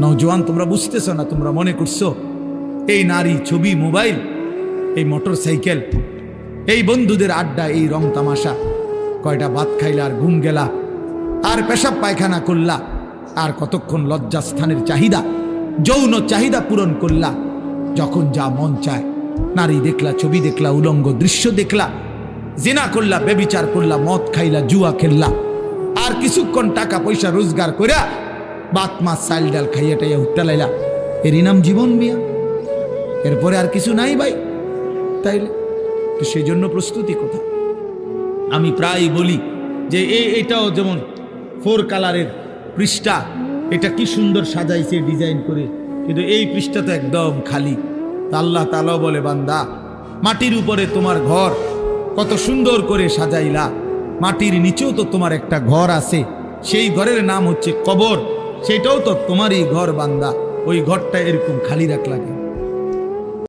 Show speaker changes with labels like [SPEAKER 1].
[SPEAKER 1] নওজোয়ান তোমরা বুঝতেছো না, তোমরা মনে করছো এই নারী, ছবি, মোবাইল, এই মোটর সাইকেল, এই বন্ধুদের আড্ডা, এই রং তামাশা, কয়টা ভাত খাইলা আর ঘুম গেলা আর পেশাব পায়খানা করলা আর কতক্ষণ লজ্জাস্থানের চাহিদা, যৌন চাহিদা পূরণ করলা, যখন যা মন চায় নারী দেখলা, ছবি দেখলা, উলঙ্গ দৃশ্য দেখলা, জিনা করলা, বেবিচার করলা, মদ খাইলা, জুয়া খেললা, আর কিছুক্ষণ টাকা পয়সা রোজগার কইরা বাত মাছ চাল ডাল খাইয়া টাইয়া উঠতে লাইলা, এরই নাম জীবন মিয়া? এরপরে আর কিছু নাই ভাই। তাইলে তো সেই জন্য প্রস্তুতি কোথায়? আমি প্রায় বলি যে এটাও যেমন 4 কালারের পৃষ্ঠা, এটা কি সুন্দর সাজাইছে ডিজাইন করে, কিন্তু এই পৃষ্ঠা তো একদম খালি। আল্লাহ তাআলা বলে, বান্দা মাটির উপরে তোমার ঘর কত সুন্দর করে সাজাইলা, মাটির নিচেও তো তোমার একটা ঘর আছে, সেই ঘরের নাম হচ্ছে কবর, সেটাও তো তোমারই ঘর বান্দা, ওই ঘরটা এরকম খালি রাখলা কেন?